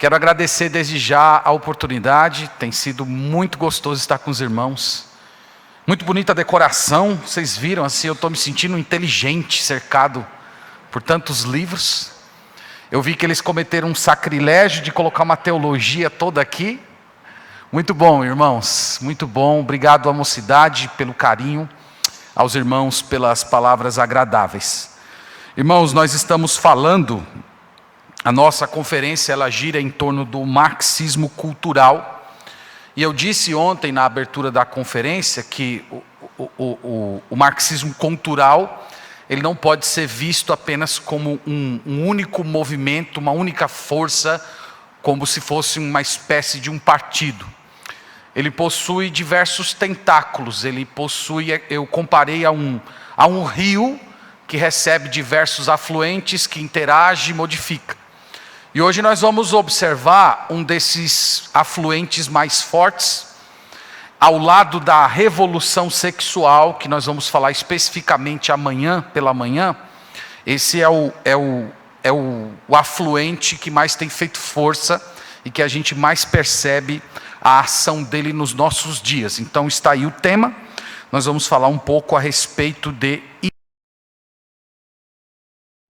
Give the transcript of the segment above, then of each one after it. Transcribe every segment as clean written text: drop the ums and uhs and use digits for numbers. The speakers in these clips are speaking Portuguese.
Quero agradecer desde já a oportunidade, tem sido muito gostoso estar com os irmãos. Muito bonita a decoração, vocês viram, assim, eu estou me sentindo inteligente, cercado por tantos livros. Eu vi que eles cometeram um sacrilégio de colocar uma teologia toda aqui. Muito bom, irmãos, muito bom. Obrigado à mocidade pelo carinho, aos irmãos pelas palavras agradáveis. Irmãos, nós estamos falando, a nossa conferência ela gira em torno do marxismo cultural. E eu disse ontem na abertura da conferência que o marxismo cultural ele não pode ser visto apenas como um único movimento, uma única força, como se fosse uma espécie de um partido. Ele possui diversos tentáculos, ele possui, eu comparei a um rio que recebe diversos afluentes, que interage e modifica. E hoje nós vamos observar um desses afluentes mais fortes, ao lado da revolução sexual, que nós vamos falar especificamente amanhã, pela manhã. Esse é o afluente que mais tem feito força e que a gente mais percebe a ação dele nos nossos dias. Então está aí o tema, nós vamos falar um pouco a respeito de...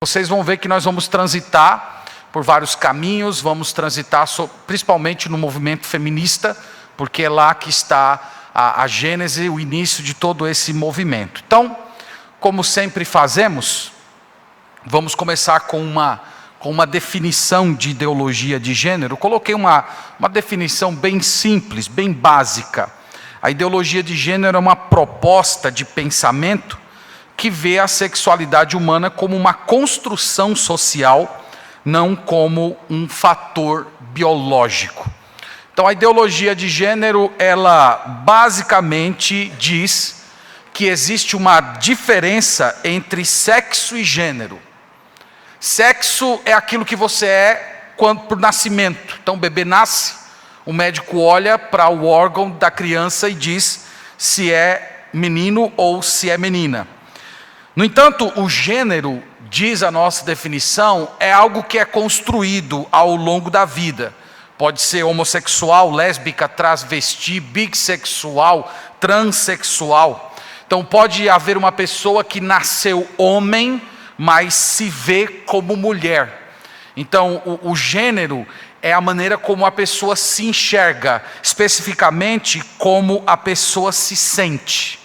Vocês vão ver que nós vamos transitar por vários caminhos, vamos transitar principalmente no movimento feminista, porque é lá que está a gênese, o início de todo esse movimento. Então, como sempre fazemos, vamos começar com uma definição de ideologia de gênero. Coloquei uma definição bem simples, bem básica. A ideologia de gênero é uma proposta de pensamento que vê a sexualidade humana como uma construção social, não como um fator biológico. Então a ideologia de gênero, ela basicamente diz que existe uma diferença entre sexo e gênero. Sexo é aquilo que você é por nascimento. Então o bebê nasce, o médico olha para o órgão da criança e diz se é menino ou se é menina. No entanto, o gênero, diz a nossa definição, é algo que é construído ao longo da vida. Pode ser homossexual, lésbica, travesti, bissexual, transexual. Então pode haver uma pessoa que nasceu homem, mas se vê como mulher. Então o gênero é a maneira como a pessoa se enxerga, especificamente como a pessoa se sente.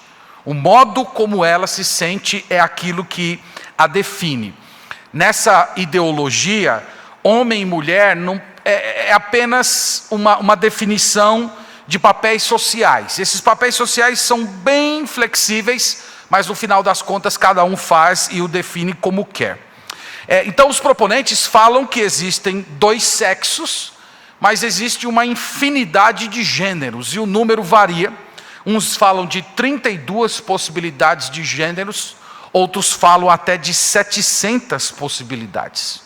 O modo como ela se sente é aquilo que a define. Nessa ideologia, homem e mulher não é apenas uma definição de papéis sociais. Esses papéis sociais são bem flexíveis, mas no final das contas cada um faz e o define como quer. Então os proponentes falam que existem dois sexos, mas existe uma infinidade de gêneros e o número varia. Uns falam de 32 possibilidades de gêneros, outros falam até de 700 possibilidades.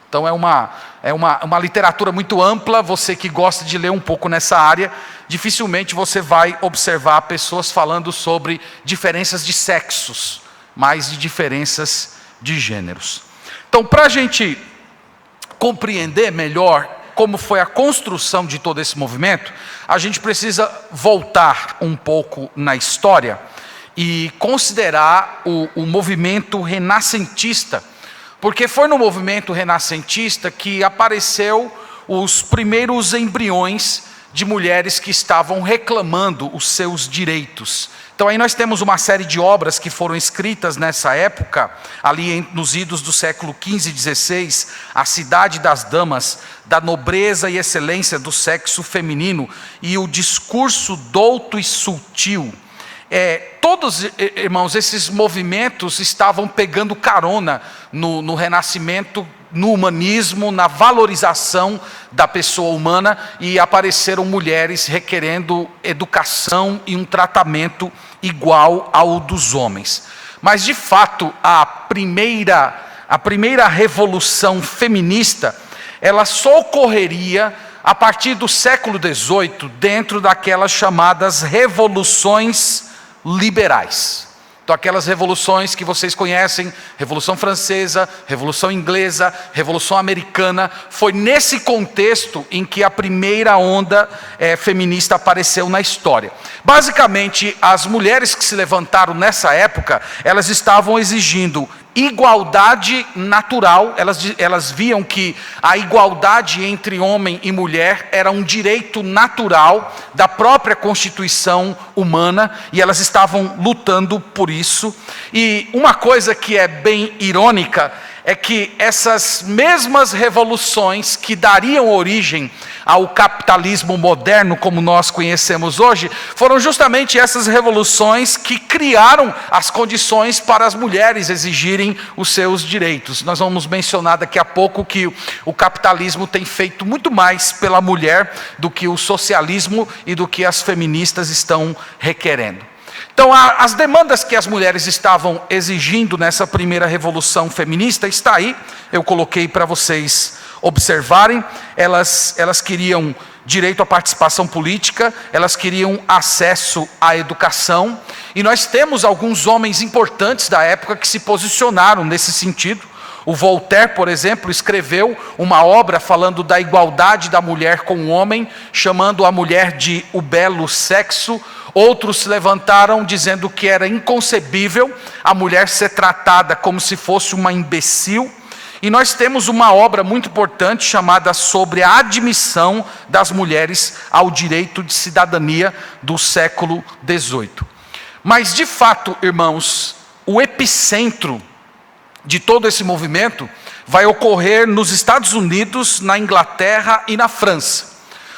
Então é uma literatura muito ampla. Você que gosta de ler um pouco nessa área, dificilmente você vai observar pessoas falando sobre diferenças de sexos, mais de diferenças de gêneros. Então, para a gente compreender melhor como foi a construção de todo esse movimento, a gente precisa voltar um pouco na história e considerar o movimento renascentista, porque foi no movimento renascentista que apareceu os primeiros embriões de mulheres que estavam reclamando os seus direitos. Então aí nós temos uma série de obras que foram escritas nessa época, ali nos idos do século XV e XVI, A Cidade das Damas, da nobreza e excelência do sexo feminino, e o discurso douto e sutil. Todos, irmãos, esses movimentos estavam pegando carona no Renascimento, no humanismo, na valorização da pessoa humana, e apareceram mulheres requerendo educação e um tratamento igual ao dos homens. Mas de fato a primeira revolução feminista, ela só ocorreria a partir do século XVIII, dentro daquelas chamadas revoluções liberais. Então aquelas revoluções que vocês conhecem, Revolução Francesa, Revolução Inglesa, Revolução Americana, foi nesse contexto em que a primeira onda feminista apareceu na história. Basicamente, as mulheres que se levantaram nessa época, elas estavam exigindo igualdade natural. Elas viam que a igualdade entre homem e mulher era um direito natural da própria Constituição humana, e elas estavam lutando por isso. E uma coisa que é bem irônica é que essas mesmas revoluções que dariam origem ao capitalismo moderno como nós conhecemos hoje, foram justamente essas revoluções que criaram as condições para as mulheres exigirem os seus direitos. Nós vamos mencionar daqui a pouco que o capitalismo tem feito muito mais pela mulher do que o socialismo e do que as feministas estão requerendo. Então, as demandas que as mulheres estavam exigindo nessa primeira revolução feminista está aí, eu coloquei para vocês observarem. Elas queriam direito à participação política, elas queriam acesso à educação, e nós temos alguns homens importantes da época que se posicionaram nesse sentido. O Voltaire, por exemplo, escreveu uma obra falando da igualdade da mulher com o homem, chamando a mulher de o belo sexo. Outros se levantaram dizendo que era inconcebível a mulher ser tratada como se fosse uma imbecil. E nós temos uma obra muito importante chamada Sobre a Admissão das Mulheres ao Direito de Cidadania, do século XVIII. Mas, de fato, irmãos, o epicentro de todo esse movimento vai ocorrer nos Estados Unidos, na Inglaterra e na França.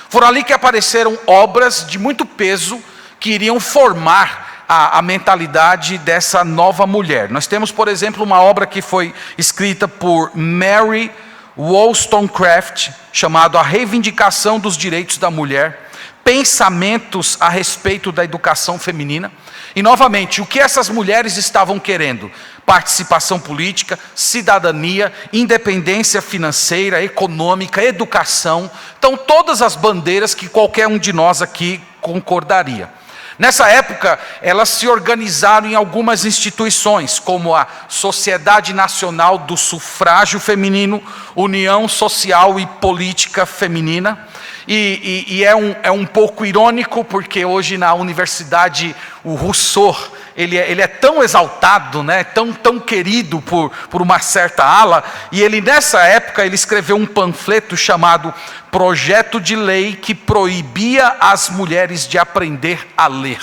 Foram ali que apareceram obras de muito peso que iriam formar a mentalidade dessa nova mulher. Nós temos, por exemplo, uma obra que foi escrita por Mary Wollstonecraft, chamado A Reivindicação dos Direitos da Mulher, pensamentos a respeito da educação feminina. E, novamente, o que essas mulheres estavam querendo? Participação política, cidadania, independência financeira, econômica, educação. Então, todas as bandeiras que qualquer um de nós aqui concordaria. Nessa época, elas se organizaram em algumas instituições, como a Sociedade Nacional do Sufrágio Feminino, União Social e Política Feminina. E é um pouco irônico, porque hoje na universidade o Rousseau, ele é tão exaltado, né, tão querido por uma certa ala, e ele nessa época ele escreveu um panfleto chamado Projeto de Lei que proibia as mulheres de aprender a ler.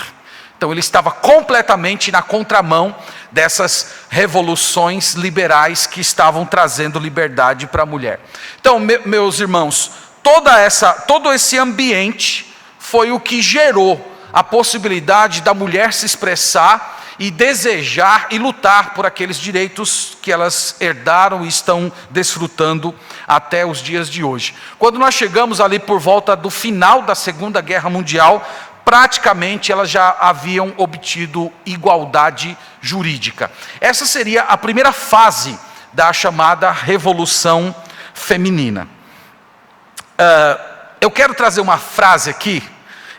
Então ele estava completamente na contramão dessas revoluções liberais que estavam trazendo liberdade para a mulher. Então, meus irmãos, todo esse ambiente foi o que gerou a possibilidade da mulher se expressar e desejar e lutar por aqueles direitos que elas herdaram e estão desfrutando até os dias de hoje. Quando nós chegamos ali por volta do final da Segunda Guerra Mundial, praticamente elas já haviam obtido igualdade jurídica. Essa seria a primeira fase da chamada Revolução Feminina. Eu quero trazer uma frase aqui,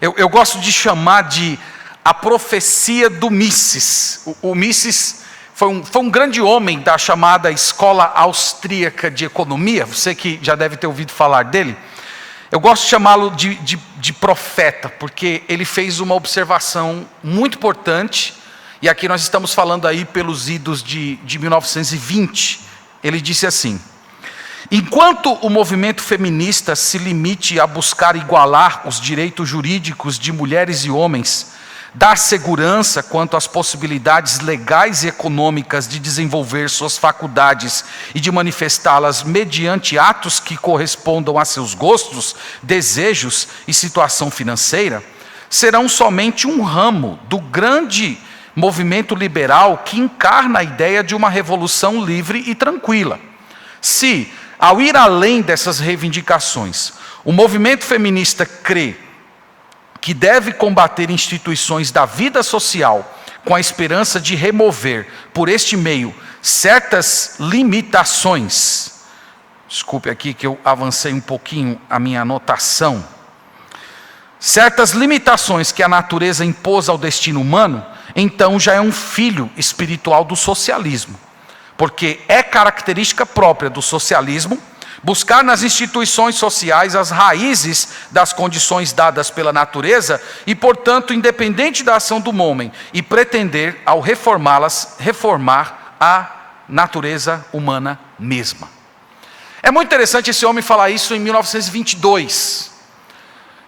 eu gosto de chamar de a profecia do Mises. O Mises foi um grande homem da chamada Escola Austríaca de Economia, você que já deve ter ouvido falar dele. Eu gosto de chamá-lo de profeta, porque ele fez uma observação muito importante, e aqui nós estamos falando aí pelos idos de 1920. Ele disse assim: enquanto o movimento feminista se limite a buscar igualar os direitos jurídicos de mulheres e homens, dar segurança quanto às possibilidades legais e econômicas de desenvolver suas faculdades e de manifestá-las mediante atos que correspondam a seus gostos, desejos e situação financeira, serão somente um ramo do grande movimento liberal que encarna a ideia de uma revolução livre e tranquila. Se, ao ir além dessas reivindicações, o movimento feminista crê que deve combater instituições da vida social com a esperança de remover, por este meio, certas limitações. Desculpe aqui que eu avancei um pouquinho a minha anotação. Certas limitações que a natureza impôs ao destino humano, então já é um filho espiritual do socialismo. Porque é característica própria do socialismo buscar nas instituições sociais as raízes das condições dadas pela natureza e, portanto, independente da ação do homem, e pretender, ao reformá-las, reformar a natureza humana mesma. É muito interessante esse homem falar isso em 1922.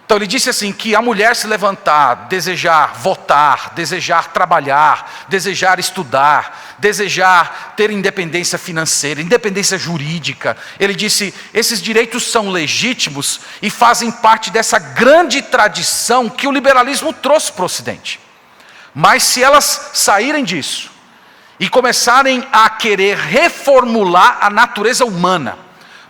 Então ele disse assim, que a mulher se levantar, desejar votar, desejar trabalhar, desejar estudar, desejar ter independência financeira, independência jurídica. Ele disse, esses direitos são legítimos e fazem parte dessa grande tradição que o liberalismo trouxe para o Ocidente. Mas se elas saírem disso e começarem a querer reformular a natureza humana,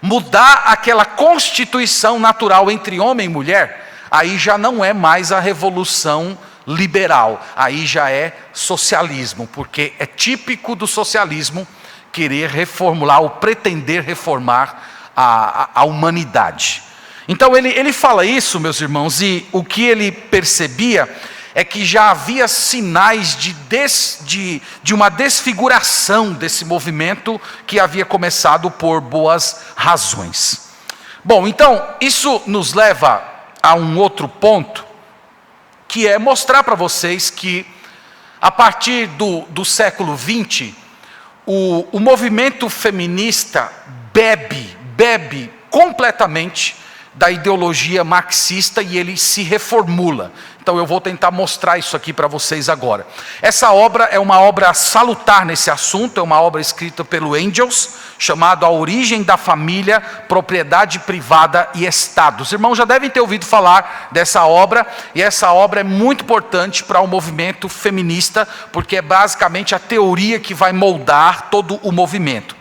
mudar aquela constituição natural entre homem e mulher, aí já não é mais a revolução liberal, aí já é socialismo, porque é típico do socialismo querer reformular ou pretender reformar a humanidade. Então ele fala isso, meus irmãos, e o que ele percebia é que já havia sinais de uma desfiguração desse movimento que havia começado por boas razões. Bom, então isso nos leva a um outro ponto, que é mostrar para vocês que a partir do século XX, o movimento feminista bebe completamente da ideologia marxista e ele se reformula. Então eu vou tentar mostrar isso aqui para vocês agora. Essa obra é uma obra salutar nesse assunto, é uma obra escrita pelo Engels, chamado A Origem da Família, Propriedade Privada e Estado. Os irmãos já devem ter ouvido falar dessa obra, e essa obra é muito importante para o movimento feminista, porque é basicamente a teoria que vai moldar todo o movimento.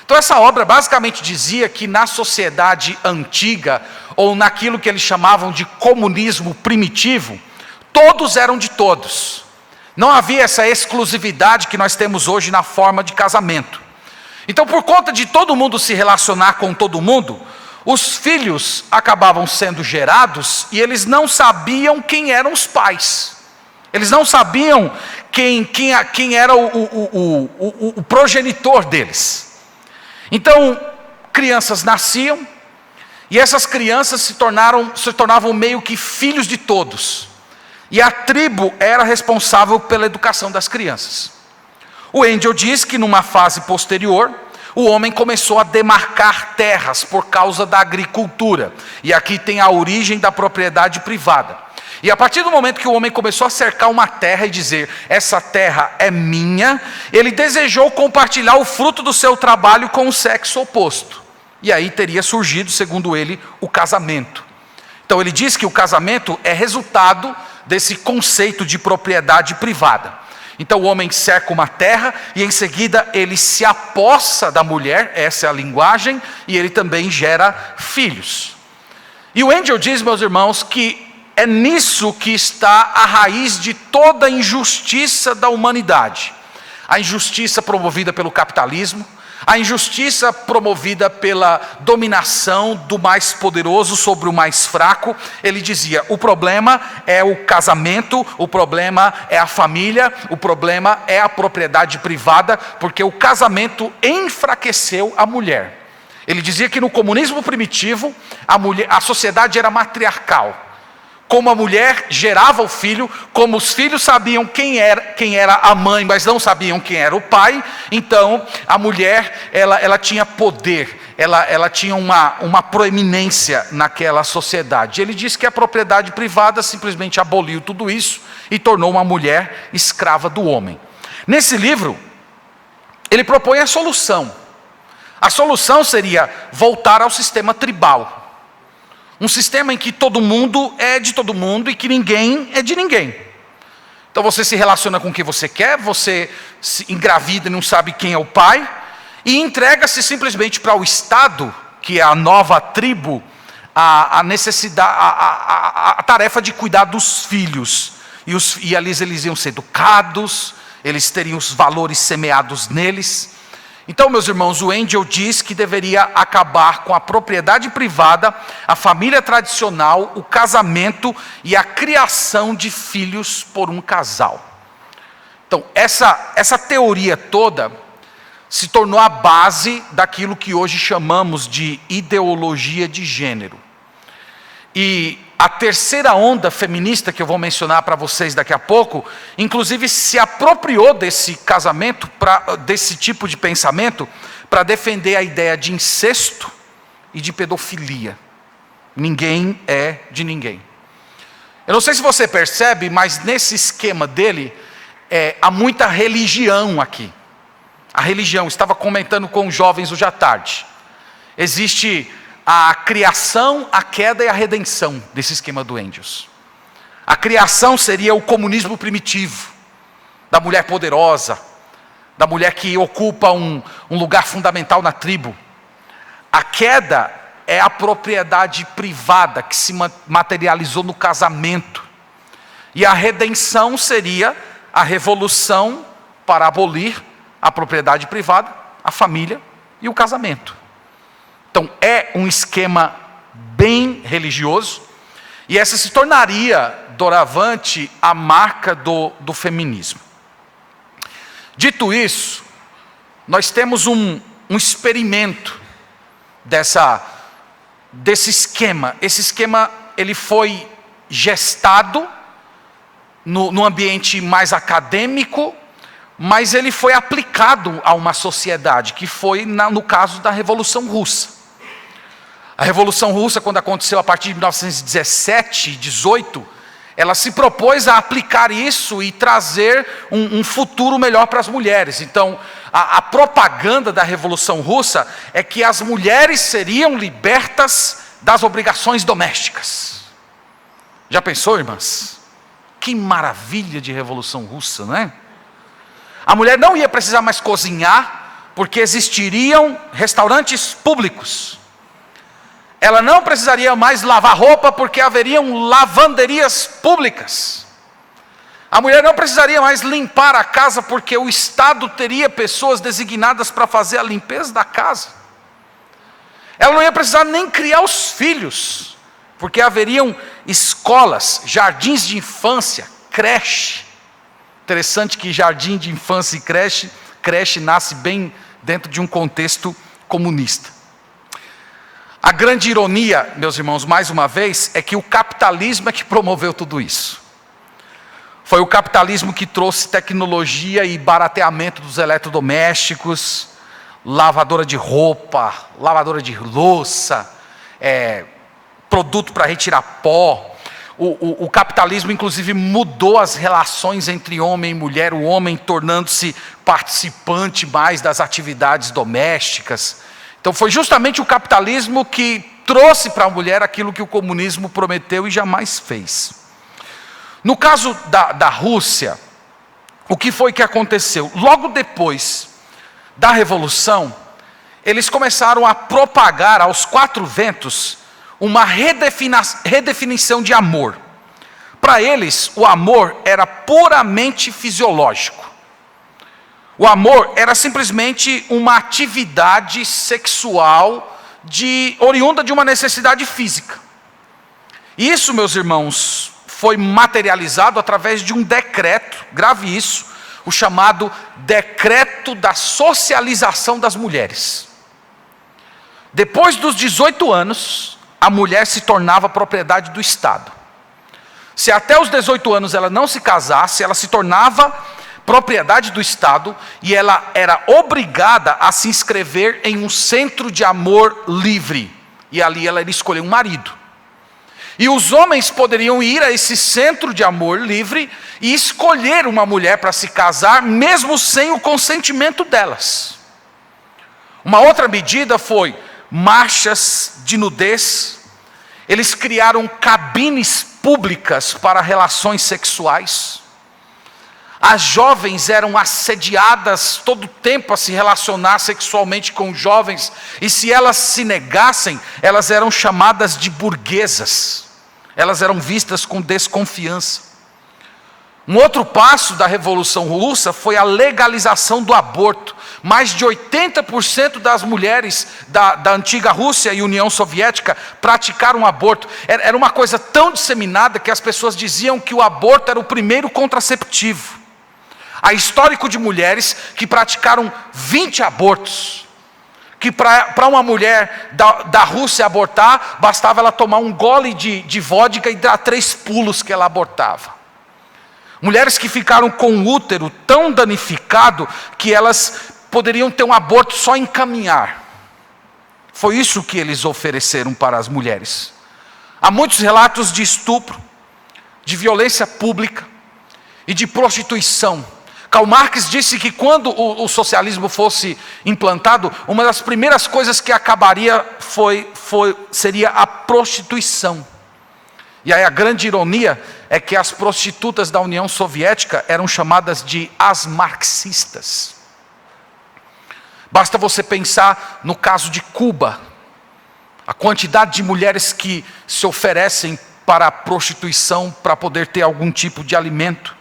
Então essa obra basicamente dizia que na sociedade antiga, ou naquilo que eles chamavam de comunismo primitivo, todos eram de todos. Não havia essa exclusividade que nós temos hoje na forma de casamento. Então, por conta de todo mundo se relacionar com todo mundo, os filhos acabavam sendo gerados e eles não sabiam quem eram os pais. Eles não sabiam quem era o progenitor deles. Então, crianças nasciam e essas crianças se tornavam meio que filhos de todos. E a tribo era responsável pela educação das crianças. O Engel diz que numa fase posterior, o homem começou a demarcar terras por causa da agricultura. E aqui tem a origem da propriedade privada. E a partir do momento que o homem começou a cercar uma terra e dizer, essa terra é minha, ele desejou compartilhar o fruto do seu trabalho com o sexo oposto. E aí teria surgido, segundo ele, o casamento. Então ele diz que o casamento é resultado desse conceito de propriedade privada. Então o homem cerca uma terra e em seguida ele se apossa da mulher, essa é a linguagem, e ele também gera filhos. E o Engel diz, meus irmãos, que é nisso que está a raiz de toda a injustiça da humanidade. A injustiça promovida pelo capitalismo, a injustiça promovida pela dominação do mais poderoso sobre o mais fraco. Ele dizia, o problema é o casamento, o problema é a família, o problema é a propriedade privada, porque o casamento enfraqueceu a mulher. Ele dizia que no comunismo primitivo, a sociedade era matriarcal. Como a mulher gerava o filho, como os filhos sabiam quem era a mãe, mas não sabiam quem era o pai, então a mulher ela tinha poder, ela tinha uma proeminência naquela sociedade. Ele disse que a propriedade privada simplesmente aboliu tudo isso e tornou uma mulher escrava do homem. Nesse livro, ele propõe a solução. A solução seria voltar ao sistema tribal. Um sistema em que todo mundo é de todo mundo e que ninguém é de ninguém. Então você se relaciona com quem você quer, você se engravida e não sabe quem é o pai, e entrega-se simplesmente para o Estado, que é a nova tribo, a necessidade, a tarefa de cuidar dos filhos. E eles iam ser educados, eles teriam os valores semeados neles. Então, meus irmãos, o Engel diz que deveria acabar com a propriedade privada, a família tradicional, o casamento e a criação de filhos por um casal. Então, essa teoria toda se tornou a base daquilo que hoje chamamos de ideologia de gênero. E a terceira onda feminista, que eu vou mencionar para vocês daqui a pouco, inclusive se apropriou desse casamento, desse tipo de pensamento, para defender a ideia de incesto e de pedofilia. Ninguém é de ninguém. Eu não sei se você percebe, mas nesse esquema dele, há muita religião aqui. A religião, estava comentando com os jovens hoje à tarde. Existe a criação, a queda e a redenção desse esquema do Engels. A criação seria o comunismo primitivo, da mulher poderosa, da mulher que ocupa um lugar fundamental na tribo. A queda é a propriedade privada que se materializou no casamento. E a redenção seria a revolução para abolir a propriedade privada, a família e o casamento. Então é um esquema bem religioso, e essa se tornaria, doravante, a marca do feminismo. Dito isso, nós temos um experimento desse esquema. Esse esquema ele foi gestado no ambiente mais acadêmico, mas ele foi aplicado a uma sociedade, que foi no caso da Revolução Russa. A Revolução Russa, quando aconteceu a partir de 1917, 18, ela se propôs a aplicar isso e trazer um futuro melhor para as mulheres. Então, a propaganda da Revolução Russa é que as mulheres seriam libertas das obrigações domésticas. Já pensou, irmãs? Que maravilha de Revolução Russa, não é? A mulher não ia precisar mais cozinhar, porque existiriam restaurantes públicos. Ela não precisaria mais lavar roupa, porque haveriam lavanderias públicas. A mulher não precisaria mais limpar a casa, porque o Estado teria pessoas designadas para fazer a limpeza da casa. Ela não ia precisar nem criar os filhos, porque haveriam escolas, jardins de infância, creche. Interessante que jardim de infância e creche nasce bem dentro de um contexto comunista. A grande ironia, meus irmãos, mais uma vez, é que o capitalismo é que promoveu tudo isso. Foi o capitalismo que trouxe tecnologia e barateamento dos eletrodomésticos, lavadora de roupa, lavadora de louça, produto para retirar pó. O capitalismo, inclusive, mudou as relações entre homem e mulher, o homem tornando-se participante mais das atividades domésticas. Então foi justamente o capitalismo que trouxe para a mulher aquilo que o comunismo prometeu e jamais fez. No caso da Rússia, o que foi que aconteceu? Logo depois da Revolução, eles começaram a propagar aos quatro ventos uma redefinição de amor. Para eles, o amor era puramente fisiológico. O amor era simplesmente uma atividade sexual oriunda de uma necessidade física. E isso, meus irmãos, foi materializado através de um decreto, grave isso, o chamado Decreto da Socialização das Mulheres. Depois dos 18 anos, a mulher se tornava propriedade do Estado. Se até os 18 anos ela não se casasse, ela se tornava propriedade do Estado e ela era obrigada a se inscrever em um centro de amor livre. E ali ela iria escolher um marido. E os homens poderiam ir a esse centro de amor livre e escolher uma mulher para se casar, mesmo sem o consentimento delas. Uma outra medida foi marchas de nudez. Eles criaram cabines públicas para relações sexuais. As jovens eram assediadas todo o tempo a se relacionar sexualmente com jovens, e se elas se negassem, elas eram chamadas de burguesas. Elas eram vistas com desconfiança. Um outro passo da Revolução Russa foi a legalização do aborto. Mais de 80% das mulheres da antiga Rússia e União Soviética praticaram aborto. Era uma coisa tão disseminada que as pessoas diziam que o aborto era o primeiro contraceptivo. Há histórico de mulheres que praticaram 20 abortos. Que para uma mulher da Rússia abortar, bastava ela tomar um gole de vodka e dar 3 pulos que ela abortava. Mulheres que ficaram com o útero tão danificado que elas poderiam ter um aborto só em caminhar. Foi isso que eles ofereceram para as mulheres. Há muitos relatos de estupro, de violência pública e de prostituição. Karl Marx disse que quando o socialismo fosse implantado, uma das primeiras coisas que acabaria seria a prostituição. E aí a grande ironia é que as prostitutas da União Soviética eram chamadas de as marxistas. Basta você pensar no caso de Cuba, a quantidade de mulheres que se oferecem para a prostituição para poder ter algum tipo de alimento.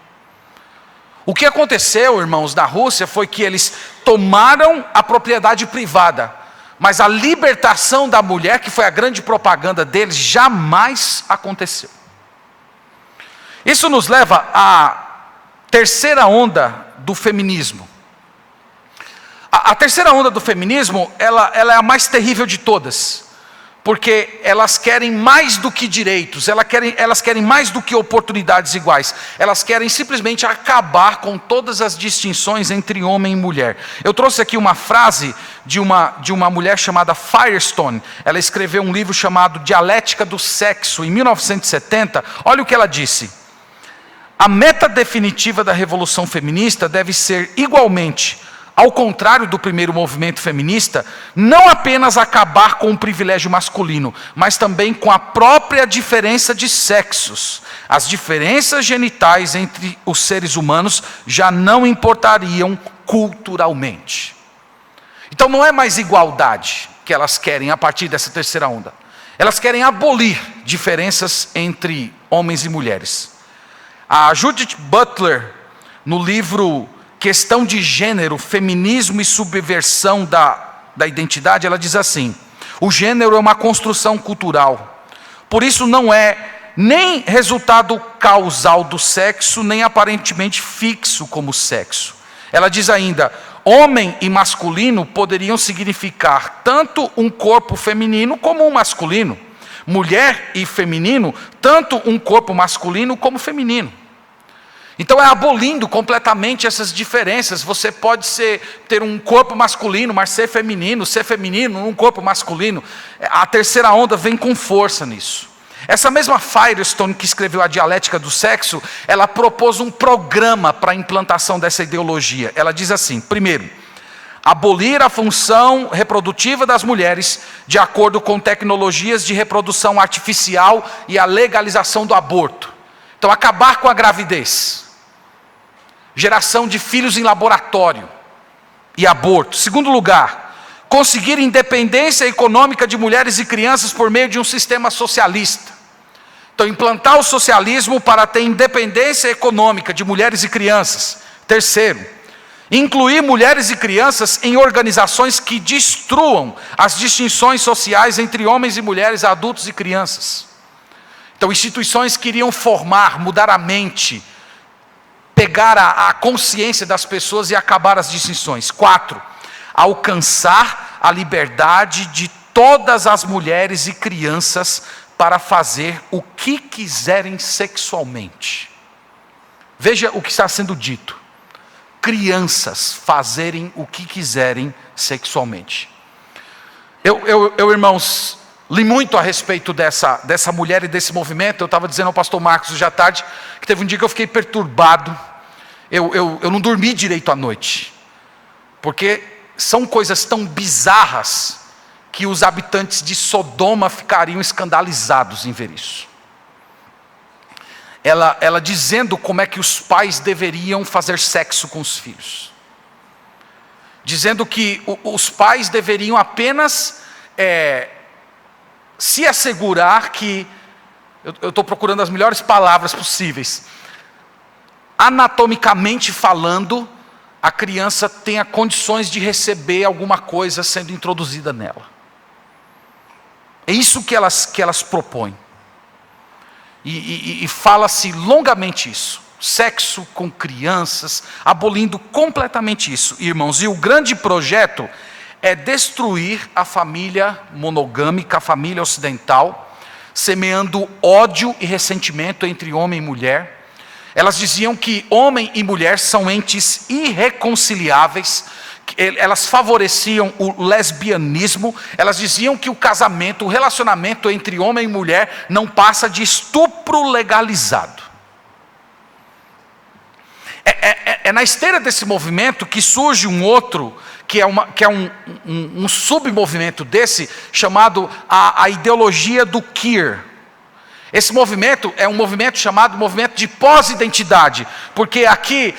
O que aconteceu, irmãos, na Rússia foi que eles tomaram a propriedade privada, mas a libertação da mulher, que foi a grande propaganda deles, jamais aconteceu. Isso nos leva à terceira onda do feminismo. A terceira onda do feminismo, ela é a mais terrível de todas. Porque elas querem mais do que direitos, elas querem mais do que oportunidades iguais. Elas querem simplesmente acabar com todas as distinções entre homem e mulher. Eu trouxe aqui uma frase de uma mulher chamada Firestone. Ela escreveu um livro chamado Dialética do Sexo, em 1970. Olha o que ela disse. A meta definitiva da revolução feminista deve ser igualmente, ao contrário do primeiro movimento feminista, não apenas acabar com o privilégio masculino, mas também com a própria diferença de sexos. As diferenças genitais entre os seres humanos já não importariam culturalmente. Então não é mais igualdade que elas querem a partir dessa terceira onda. Elas querem abolir diferenças entre homens e mulheres. A Judith Butler, no livro Questão de Gênero, Feminismo e Subversão da Identidade, ela diz assim: o gênero é uma construção cultural, por isso não é nem resultado causal do sexo, nem aparentemente fixo como sexo. Ela diz ainda: homem e masculino poderiam significar tanto um corpo feminino como um masculino, mulher e feminino, tanto um corpo masculino como feminino. Então é abolindo completamente essas diferenças. Você pode ter um corpo masculino, mas ser feminino num corpo masculino. A terceira onda vem com força nisso. Essa mesma Firestone, que escreveu a Dialética do Sexo, ela propôs um programa para a implantação dessa ideologia. Ela diz assim: primeiro, abolir a função reprodutiva das mulheres de acordo com tecnologias de reprodução artificial e a legalização do aborto. Então acabar com a gravidez, geração de filhos em laboratório e aborto. Segundo lugar, conseguir independência econômica de mulheres e crianças por meio de um sistema socialista. Então, implantar o socialismo para ter independência econômica de mulheres e crianças. Terceiro, incluir mulheres e crianças em organizações que destruam as distinções sociais entre homens e mulheres, adultos e crianças. Então, instituições que iriam formar, mudar a mente, pegar a consciência das pessoas e acabar as distinções. 4, alcançar a liberdade de todas as mulheres e crianças para fazer o que quiserem sexualmente. Veja o que está sendo dito. Crianças fazerem o que quiserem sexualmente. Eu, irmãos, li muito a respeito dessa mulher e desse movimento. Eu estava dizendo ao pastor Marcos hoje à tarde que teve um dia que eu fiquei perturbado. Eu não dormi direito à noite, porque são coisas tão bizarras que os habitantes de Sodoma ficariam escandalizados em ver isso. Ela dizendo como é que os pais deveriam fazer sexo com os filhos, dizendo que os pais deveriam apenas se assegurar que, eu estou procurando as melhores palavras possíveis, anatomicamente falando, a criança tenha condições de receber alguma coisa sendo introduzida nela. É isso que elas propõem. E fala-se longamente isso. sexo com crianças, abolindo completamente isso, irmãos. E o grande projeto é destruir a família monogâmica, a família ocidental, semeando ódio e ressentimento entre homem e mulher. Elas diziam que homem e mulher são entes irreconciliáveis, elas favoreciam o lesbianismo, elas diziam que o casamento, o relacionamento entre homem e mulher não passa de estupro legalizado. É na esteira desse movimento que surge um outro, que é um submovimento desse, chamado a ideologia do queer. Esse movimento é um movimento chamado movimento de pós-identidade, porque aqui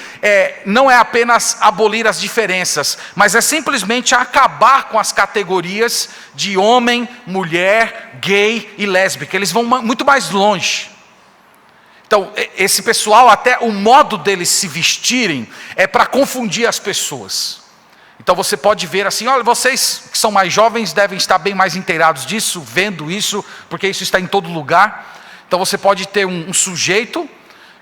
não é apenas abolir as diferenças, mas é simplesmente acabar com as categorias de homem, mulher, gay e lésbica. Eles vão muito mais longe. Então, esse pessoal, até o modo deles se vestirem é para confundir as pessoas. Então você pode ver assim, olha, vocês que são mais jovens devem estar bem mais inteirados disso, vendo isso, porque isso está em todo lugar. Então você pode ter um sujeito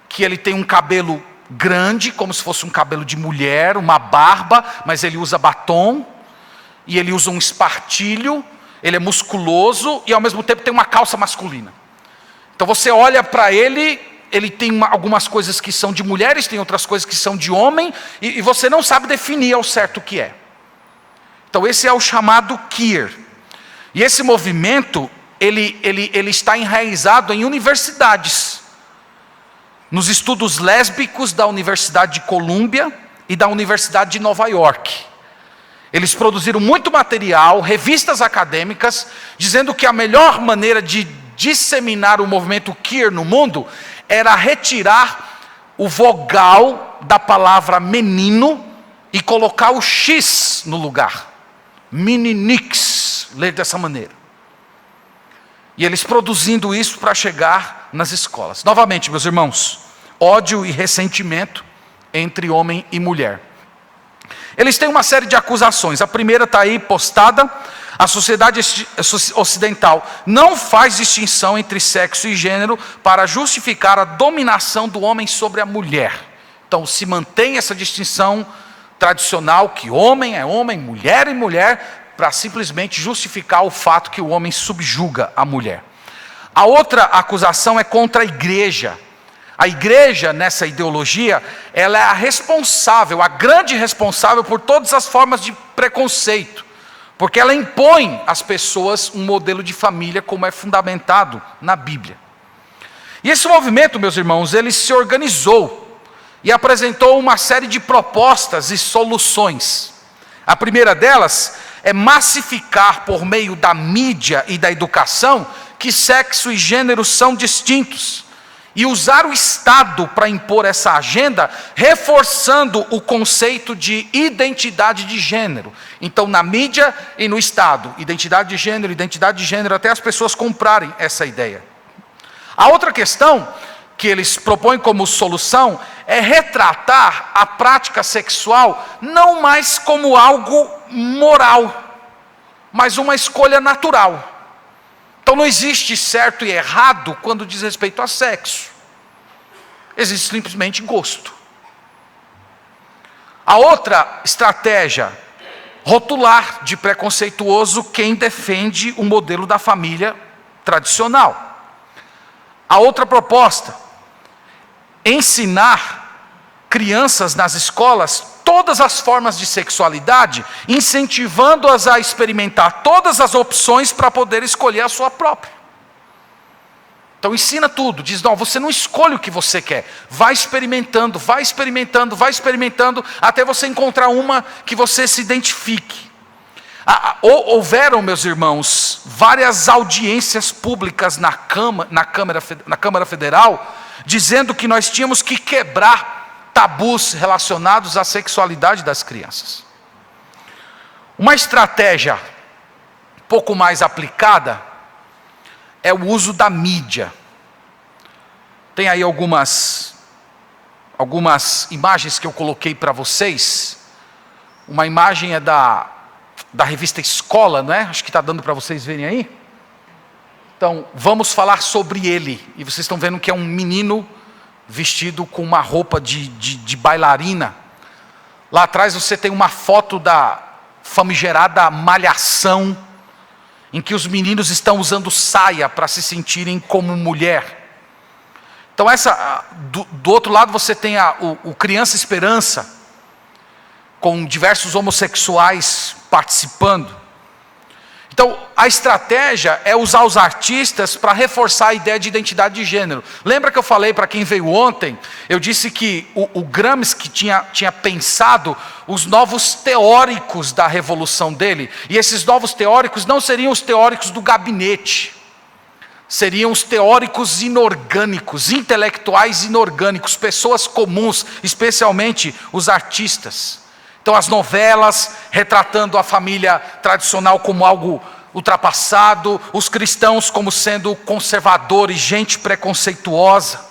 que ele tem um cabelo grande, como se fosse um cabelo de mulher, uma barba, mas ele usa batom, e ele usa um espartilho, ele é musculoso e ao mesmo tempo tem uma calça masculina. Então você olha para ele tem algumas coisas que são de mulheres, tem outras coisas que são de homem, e você não sabe definir ao certo o que é. Então esse é o chamado queer. E esse movimento, ele está enraizado em universidades. Nos estudos lésbicos da Universidade de Colômbia e da Universidade de Nova York. Eles produziram muito material, revistas acadêmicas, dizendo que a melhor maneira de disseminar o movimento queer no mundo era retirar o vogal da palavra menino e colocar o X no lugar. Meninix, ler dessa maneira. E eles produzindo isso para chegar nas escolas. Novamente, meus irmãos, ódio e ressentimento entre homem e mulher. Eles têm uma série de acusações. A primeira está aí postada. A sociedade ocidental não faz distinção entre sexo e gênero para justificar a dominação do homem sobre a mulher. Então se mantém essa distinção tradicional que homem é homem, mulher é mulher, para simplesmente justificar o fato que o homem subjuga a mulher. A outra acusação é contra a igreja. A igreja, nessa ideologia, ela é a responsável, a grande responsável por todas as formas de preconceito. Porque ela impõe às pessoas um modelo de família como é fundamentado na Bíblia. E esse movimento, meus irmãos, ele se organizou e apresentou uma série de propostas e soluções. A primeira delas é massificar por meio da mídia e da educação que sexo e gênero são distintos. E usar o Estado para impor essa agenda, reforçando o conceito de identidade de gênero. Então, na mídia e no Estado, identidade de gênero, até as pessoas comprarem essa ideia. A outra questão que eles propõem como solução é retratar a prática sexual não mais como algo moral, mas uma escolha natural. Então não existe certo e errado quando diz respeito a sexo. Existe simplesmente gosto. A outra estratégia, rotular de preconceituoso quem defende o modelo da família tradicional. A outra proposta, ensinar crianças nas escolas todas as formas de sexualidade, incentivando-as a experimentar todas as opções para poder escolher a sua própria. Então ensina tudo, diz, não, você não escolhe o que você quer, vai experimentando, até você encontrar uma que você se identifique. Houveram, meus irmãos, várias audiências públicas na Câmara Federal, dizendo que nós tínhamos que quebrar tabus relacionados à sexualidade das crianças. Uma estratégia pouco mais aplicada é o uso da mídia. Tem aí algumas imagens que eu coloquei para vocês. Uma imagem é da revista Escola, não é? Acho que está dando para vocês verem aí. Então, vamos falar sobre ele. E vocês estão vendo que é um menino vestido com uma roupa de bailarina. Lá atrás você tem uma foto da famigerada Malhação, em que os meninos estão usando saia para se sentirem como mulher. Então do outro lado você tem o Criança Esperança, com diversos homossexuais participando. Então, a estratégia é usar os artistas para reforçar a ideia de identidade de gênero. Lembra que eu falei para quem veio ontem? Eu disse que o Gramsci tinha pensado os novos teóricos da revolução dele. E esses novos teóricos não seriam os teóricos do gabinete. Seriam os teóricos inorgânicos, intelectuais inorgânicos, pessoas comuns, especialmente os artistas. Então as novelas retratando a família tradicional como algo ultrapassado, os cristãos como sendo conservadores, gente preconceituosa.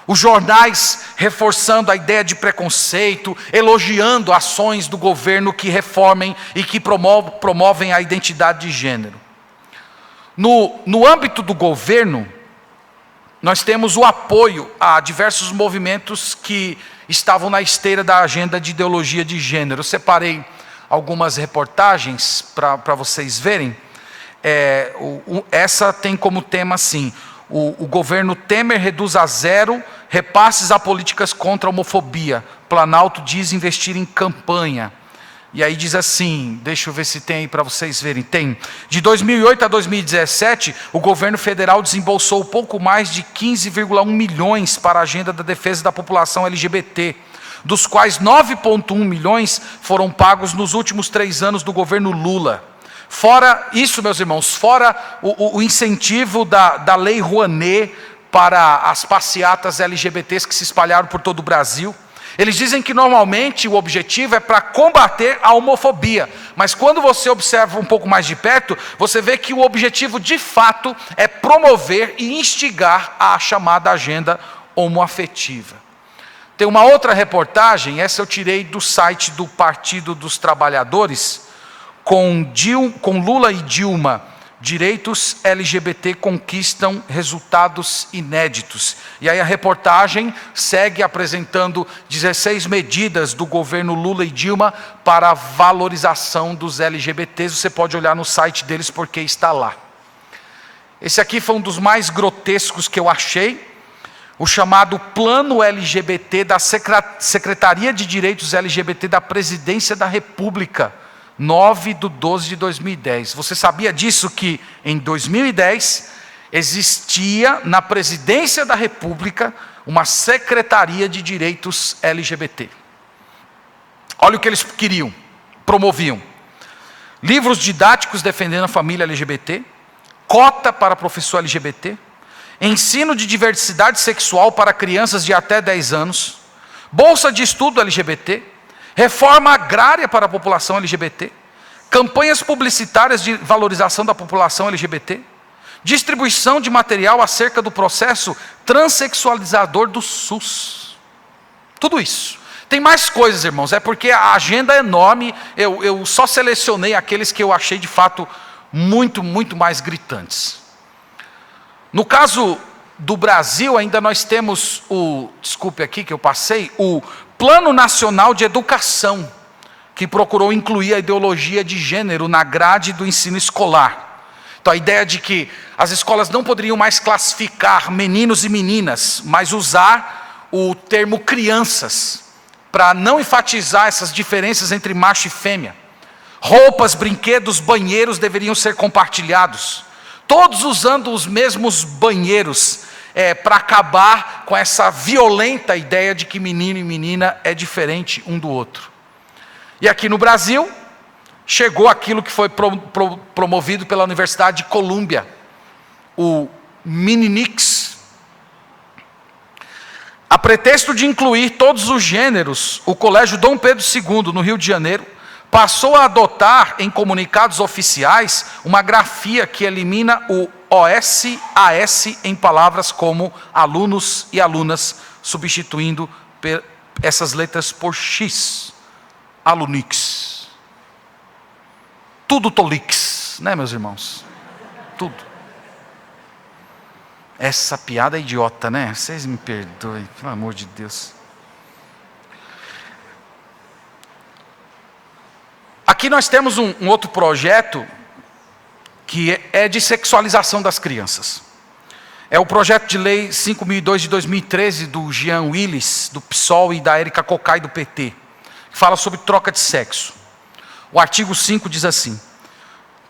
Os jornais reforçando a ideia de preconceito, elogiando ações do governo que reformem e que promovem a identidade de gênero. No âmbito do governo, nós temos o apoio a diversos movimentos que estavam na esteira da agenda de ideologia de gênero. Eu separei algumas reportagens para vocês verem. Essa tem como tema assim: o governo Temer reduz a zero repasses a políticas contra a homofobia. Planalto diz investir em campanha. E aí diz assim, deixa eu ver se tem aí para vocês verem. Tem. De 2008 a 2017, o governo federal desembolsou pouco mais de 15,1 milhões para a agenda da defesa da população LGBT, dos quais 9,1 milhões foram pagos nos últimos 3 anos do governo Lula. Fora isso, meus irmãos, fora o incentivo da Lei Rouanet para as passeatas LGBTs que se espalharam por todo o Brasil. Eles dizem que normalmente o objetivo é para combater a homofobia, mas quando você observa um pouco mais de perto, você vê que o objetivo de fato é promover e instigar a chamada agenda homoafetiva. Tem uma outra reportagem, essa eu tirei do site do Partido dos Trabalhadores, com Lula e Dilma. Direitos LGBT conquistam resultados inéditos. E aí a reportagem segue apresentando 16 medidas do governo Lula e Dilma para a valorização dos LGBTs. Você pode olhar no site deles porque está lá. Esse aqui foi um dos mais grotescos que eu achei. O chamado Plano LGBT da Secretaria de Direitos LGBT da Presidência da República. 9/12/2010. Você sabia disso que em 2010 existia na Presidência da República uma Secretaria de Direitos LGBT? Olha o que eles queriam, promoviam: livros didáticos defendendo a família LGBT, cota para professor LGBT, ensino de diversidade sexual para crianças de até 10 anos, bolsa de estudo LGBT, reforma agrária para a população LGBT, campanhas publicitárias de valorização da população LGBT, distribuição de material acerca do processo transexualizador do SUS. Tudo isso. Tem mais coisas, irmãos, é porque a agenda é enorme, eu só selecionei aqueles que eu achei de fato muito, muito mais gritantes. No caso do Brasil, ainda nós temos desculpe aqui que eu passei, o Plano Nacional de Educação, que procurou incluir a ideologia de gênero na grade do ensino escolar. Então a ideia de que as escolas não poderiam mais classificar meninos e meninas, mas usar o termo crianças, para não enfatizar essas diferenças entre macho e fêmea. Roupas, brinquedos, banheiros deveriam ser compartilhados. Todos usando os mesmos banheiros, para acabar com essa violenta ideia de que menino e menina é diferente um do outro. E aqui no Brasil, chegou aquilo que foi promovido pela Universidade de Colômbia, o Meninix. A pretexto de incluir todos os gêneros, o Colégio Dom Pedro II, no Rio de Janeiro, passou a adotar em comunicados oficiais uma grafia que elimina o OS-AS em palavras como alunos e alunas, substituindo essas letras por X, alunix. Tudo tolix, né, meus irmãos? Tudo. Essa piada é idiota, né? Vocês me perdoem, pelo amor de Deus. Aqui nós temos um outro projeto que é de sexualização das crianças. É o projeto de lei 5.002 de 2013 do Jean Willis, do PSOL, e da Érica Cocai, do PT, que fala sobre troca de sexo. O artigo 5 diz assim: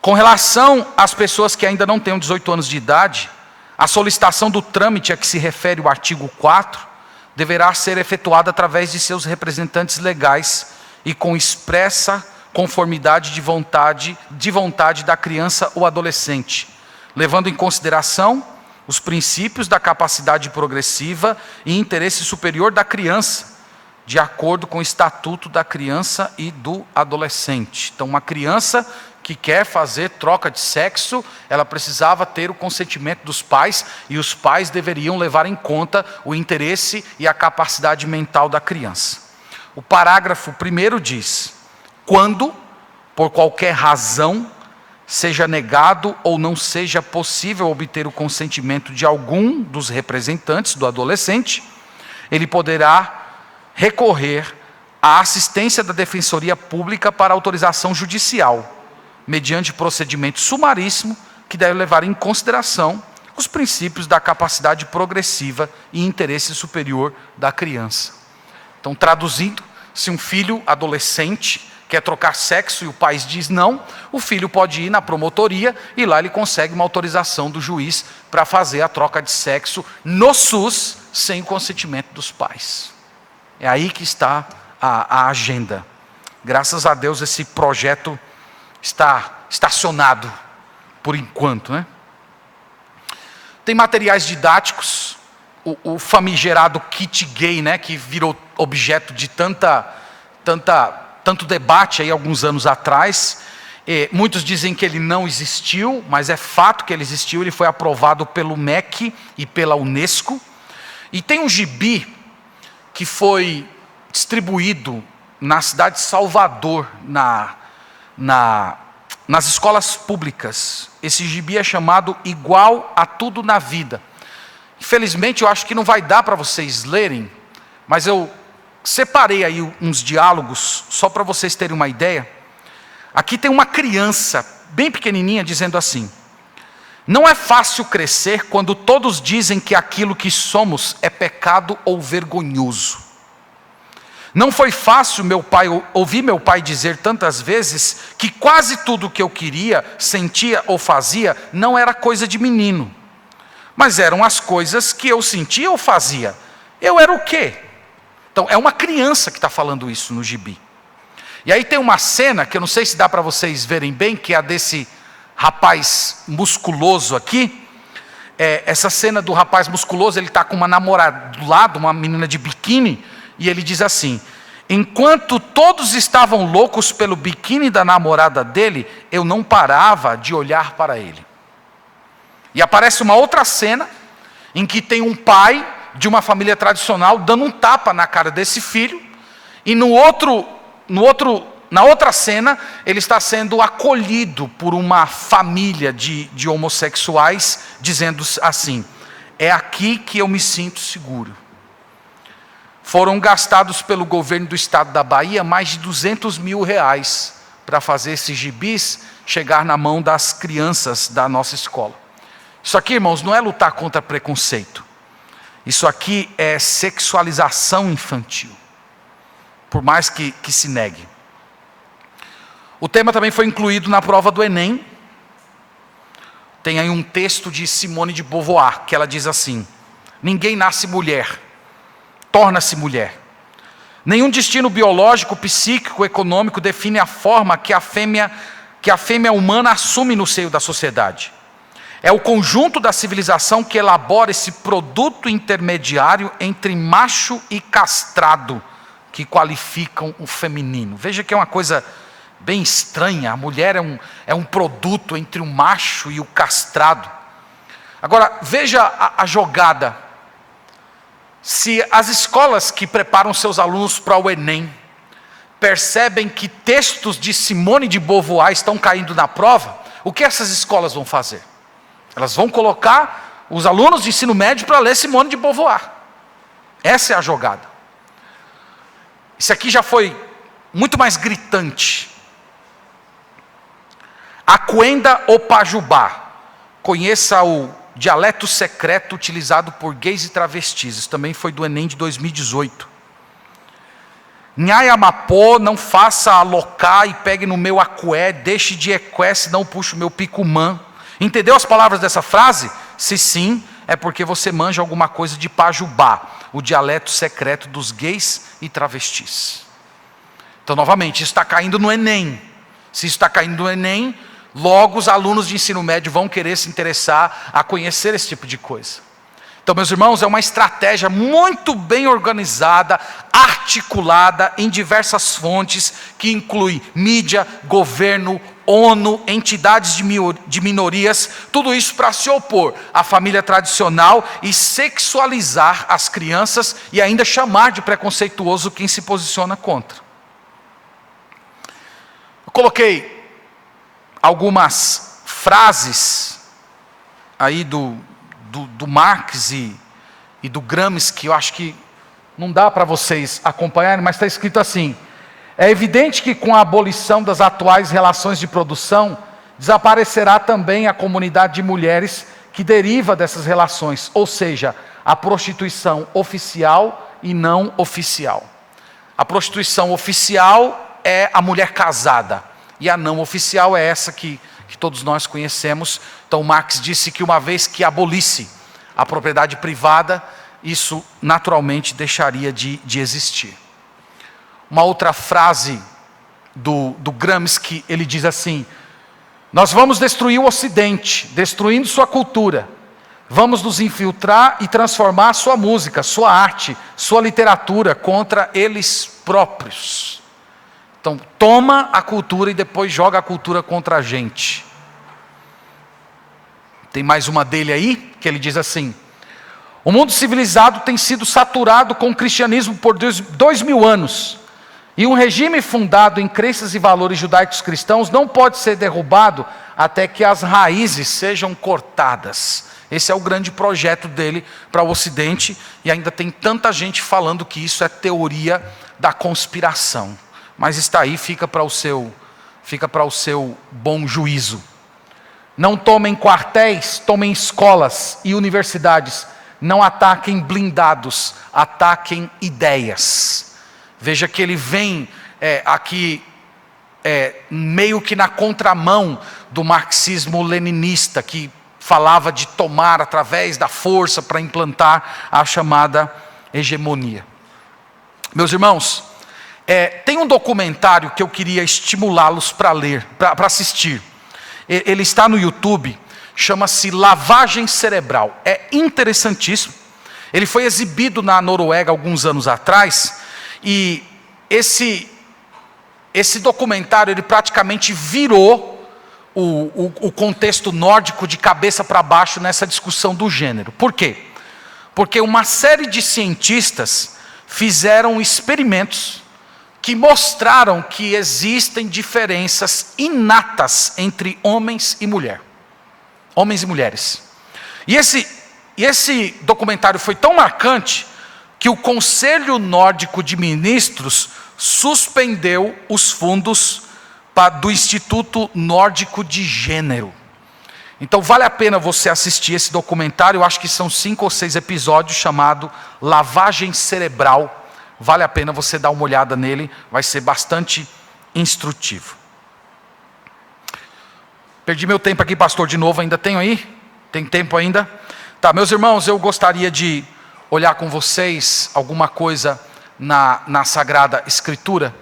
com relação às pessoas que ainda não tenham 18 anos de idade, a solicitação do trâmite a que se refere o artigo 4 deverá ser efetuada através de seus representantes legais e com expressa conformidade de vontade da criança ou adolescente, levando em consideração os princípios da capacidade progressiva e interesse superior da criança, de acordo com o Estatuto da Criança e do Adolescente. Então, uma criança que quer fazer troca de sexo, ela precisava ter o consentimento dos pais, e os pais deveriam levar em conta o interesse e a capacidade mental da criança. O parágrafo 1º diz: quando, por qualquer razão, seja negado ou não seja possível obter o consentimento de algum dos representantes do adolescente, ele poderá recorrer à assistência da Defensoria Pública para autorização judicial, mediante procedimento sumaríssimo que deve levar em consideração os princípios da capacidade progressiva e interesse superior da criança. Então, traduzindo, se um filho adolescente quer trocar sexo e o pai diz não, o filho pode ir na promotoria e lá ele consegue uma autorização do juiz para fazer a troca de sexo no SUS, sem o consentimento dos pais. É aí que está a agenda. Graças a Deus esse projeto está estacionado por enquanto, né? Tem materiais didáticos, o famigerado kit gay, né, que virou objeto de tanto debate aí alguns anos atrás. Muitos dizem que ele não existiu, mas é fato que ele existiu. Ele foi aprovado pelo MEC e pela Unesco. E tem um gibi que foi distribuído na cidade de Salvador, nas escolas públicas. Esse gibi é chamado Igual a Tudo na Vida. Infelizmente, eu acho que não vai dar para vocês lerem, mas eu separei aí uns diálogos, só para vocês terem uma ideia. Aqui tem uma criança, bem pequenininha, dizendo assim: não é fácil crescer quando todos dizem que aquilo que somos é pecado ou vergonhoso. Não foi fácil ouvir meu pai dizer tantas vezes que quase tudo que eu queria, sentia ou fazia não era coisa de menino, mas eram as coisas que eu sentia ou fazia. Eu era o quê? Então, é uma criança que está falando isso no gibi. E aí tem uma cena, que eu não sei se dá para vocês verem bem, que é a desse rapaz musculoso aqui. Essa cena do rapaz musculoso, ele está com uma namorada do lado, uma menina de biquíni, e ele diz assim: enquanto todos estavam loucos pelo biquíni da namorada dele, eu não parava de olhar para ele. E aparece uma outra cena, em que tem um pai de uma família tradicional dando um tapa na cara desse filho, e na outra cena, ele está sendo acolhido por uma família de homossexuais, dizendo assim: é aqui que eu me sinto seguro. Foram gastados pelo governo do estado da Bahia mais de R$200 mil para fazer esses gibis chegar na mão das crianças da nossa escola. Isso aqui, irmãos, não é lutar contra preconceito. Isso aqui é sexualização infantil, por mais que se negue. O tema também foi incluído na prova do Enem. Tem aí um texto de Simone de Beauvoir, que ela diz assim: ninguém nasce mulher, torna-se mulher. Nenhum destino biológico, psíquico, econômico define a forma que a fêmea humana assume no seio da sociedade. É o conjunto da civilização que elabora esse produto intermediário entre macho e castrado, que qualificam o feminino. Veja que é uma coisa bem estranha. A mulher é um produto entre o macho e o castrado. Agora, veja a jogada. Se as escolas que preparam seus alunos para o Enem percebem que textos de Simone de Beauvoir estão caindo na prova, o que essas escolas vão fazer? Elas vão colocar os alunos de ensino médio para ler Simone de Beauvoir. Essa é a jogada. Isso aqui já foi muito mais gritante. Aquenda ou Pajubá. Conheça o dialeto secreto utilizado por gays e travestis. Isso também foi do Enem de 2018. Nhayamapô, não faça alocar e pegue no meu acué, deixe de equé, senão puxo o meu picumã. Entendeu as palavras dessa frase? Se sim, é porque você manja alguma coisa de Pajubá, o dialeto secreto dos gays e travestis. Então, novamente, isso está caindo no Enem. Se isso está caindo no Enem, logo os alunos de ensino médio vão querer se interessar a conhecer esse tipo de coisa. Então, meus irmãos, é uma estratégia muito bem organizada, articulada em diversas fontes, que inclui mídia, governo, ONU, entidades de minorias, tudo isso para se opor à família tradicional e sexualizar as crianças e ainda chamar de preconceituoso quem se posiciona contra. Eu coloquei algumas frases aí do Marx e do Gramsci, que eu acho que não dá para vocês acompanharem, mas está escrito assim: é evidente que com a abolição das atuais relações de produção, desaparecerá também a comunidade de mulheres que deriva dessas relações, ou seja, a prostituição oficial e não oficial. A prostituição oficial é a mulher casada, e a não oficial é essa que todos nós conhecemos. Então Marx disse que uma vez que abolisse a propriedade privada, isso naturalmente deixaria de existir. Uma outra frase do Gramsci, ele diz assim: nós vamos destruir o Ocidente, destruindo sua cultura. Vamos nos infiltrar e transformar sua música, sua arte, sua literatura contra eles próprios. Então, toma a cultura e depois joga a cultura contra a gente. Tem mais uma dele aí, que ele diz assim: o mundo civilizado tem sido saturado com o cristianismo por 2000 anos. E um regime fundado em crenças e valores judaicos cristãos não pode ser derrubado até que as raízes sejam cortadas. Esse é o grande projeto dele para o Ocidente, e ainda tem tanta gente falando que isso é teoria da conspiração. Mas está aí, fica para o seu bom juízo. Não tomem quartéis, tomem escolas e universidades. Não ataquem blindados, ataquem ideias. Veja que ele vem aqui meio que na contramão do marxismo-leninista, que falava de tomar através da força para implantar a chamada hegemonia. Meus irmãos, tem um documentário que eu queria estimulá-los para ler, para assistir. Ele está no YouTube, chama-se Lavagem Cerebral. É interessantíssimo. Ele foi exibido na Noruega alguns anos atrás, e esse documentário ele praticamente virou o contexto nórdico de cabeça para baixo nessa discussão do gênero. Por quê? Porque uma série de cientistas fizeram experimentos que mostraram que existem diferenças inatas entre homens e mulheres. E esse documentário foi tão marcante que o Conselho Nórdico de Ministros suspendeu os fundos do Instituto Nórdico de Gênero. Então vale a pena você assistir esse documentário. Eu acho que são 5 ou 6 episódios, chamado Lavagem Cerebral. Vale a pena você dar uma olhada nele, vai ser bastante instrutivo. Perdi meu tempo aqui, pastor, de novo. Ainda tenho aí? Tem tempo ainda? Tá, meus irmãos, eu gostaria de olhar com vocês alguma coisa na Sagrada Escritura.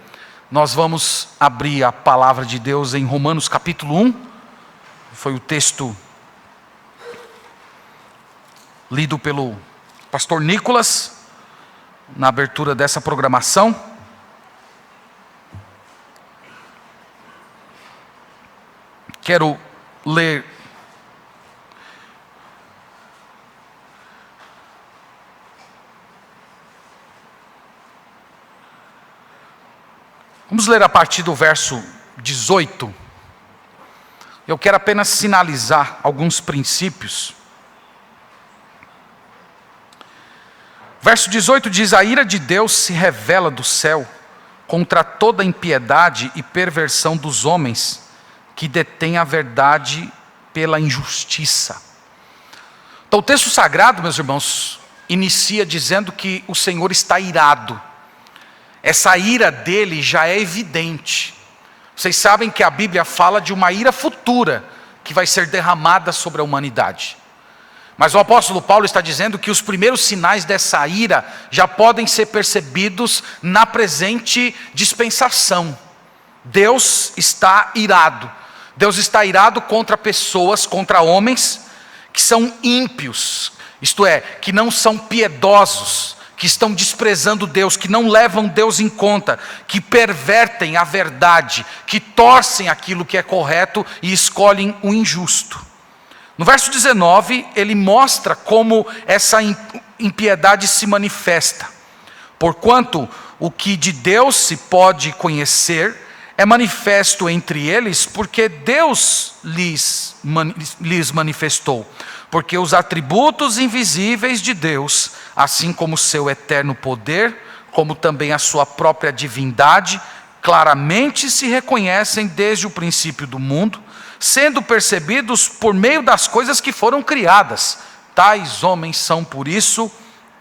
Nós vamos abrir a palavra de Deus em Romanos capítulo 1. Foi o texto lido pelo pastor Nicolas na abertura dessa programação. Quero ler vamos ler a partir do verso 18. Eu quero apenas sinalizar alguns princípios Verso 18 diz: a ira de Deus se revela do céu contra toda impiedade e perversão dos homens que detêm a verdade pela injustiça. Então o texto sagrado, meus irmãos, inicia dizendo que o Senhor está irado. Essa ira dele já é evidente. Vocês sabem que a Bíblia fala de uma ira futura que vai ser derramada sobre a humanidade. Mas o apóstolo Paulo está dizendo que os primeiros sinais dessa ira já podem ser percebidos na presente dispensação. Deus está irado. Deus está irado contra pessoas, contra homens que são ímpios, isto é, que não são piedosos, que estão desprezando Deus, que não levam Deus em conta, que pervertem a verdade, que torcem aquilo que é correto e escolhem o injusto. No verso 19, ele mostra como essa impiedade se manifesta. Porquanto o que de Deus se pode conhecer é manifesto entre eles, porque Deus lhes manifestou. Porque os atributos invisíveis de Deus, assim como o seu eterno poder, como também a sua própria divindade, claramente se reconhecem desde o princípio do mundo, sendo percebidos por meio das coisas que foram criadas. Tais homens são, por isso,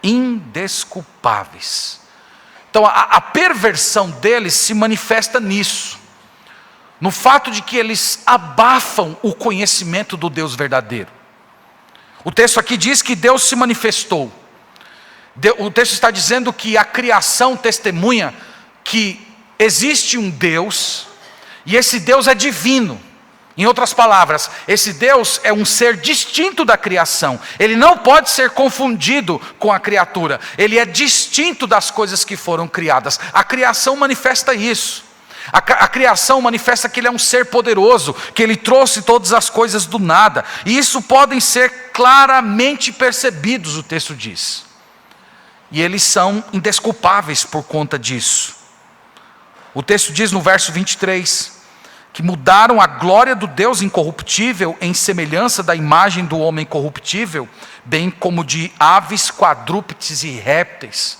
indesculpáveis. Então a perversão deles se manifesta nisso, no fato de que eles abafam o conhecimento do Deus verdadeiro. O texto aqui diz que Deus se manifestou. O texto está dizendo que a criação testemunha que existe um Deus, e esse Deus é divino. Em outras palavras, esse Deus é um ser distinto da criação. Ele não pode ser confundido com a criatura. Ele é distinto das coisas que foram criadas. A criação manifesta isso. A criação manifesta que ele é um ser poderoso, que ele trouxe todas as coisas do nada. E isso podem ser claramente percebidos, o texto diz. E eles são indesculpáveis por conta disso. O texto diz no verso 23... que mudaram a glória do Deus incorruptível em semelhança da imagem do homem corruptível, bem como de aves, quadrúpedes e répteis.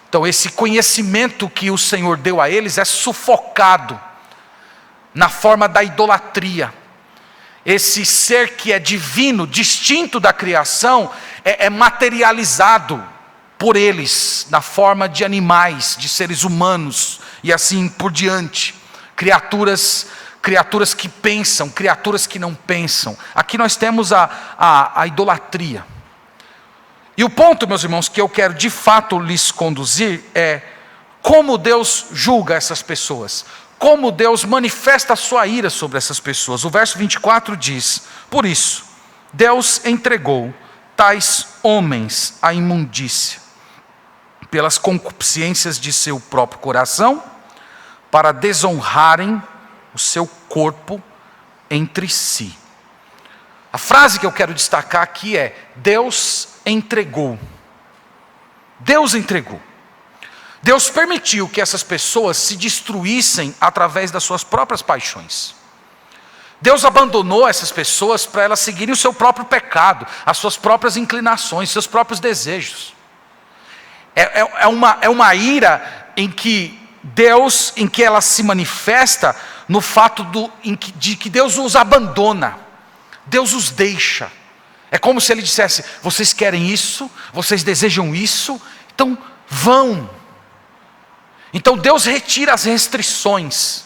Então esse conhecimento que o Senhor deu a eles é sufocado na forma da idolatria. Esse ser que é divino, distinto da criação, é materializado por eles, na forma de animais, de seres humanos, e assim por diante. Criaturas que pensam, criaturas que não pensam. Aqui nós temos a idolatria. E o ponto, meus irmãos, que eu quero de fato lhes conduzir é como Deus julga essas pessoas, como Deus manifesta a sua ira sobre essas pessoas. O verso 24 diz: por isso, Deus entregou tais homens à imundícia, pelas concupiscências de seu próprio coração, para desonrarem o seu corpo entre si. A frase que eu quero destacar aqui é: Deus entregou. Deus entregou. Deus permitiu que essas pessoas se destruíssem através das suas próprias paixões. Deus abandonou essas pessoas para elas seguirem o seu próprio pecado, as suas próprias inclinações, seus próprios desejos. É uma ira em que ela se manifesta no fato de que Deus os abandona, Deus os deixa. É como se ele dissesse: vocês querem isso, vocês desejam isso, então vão. Então Deus retira as restrições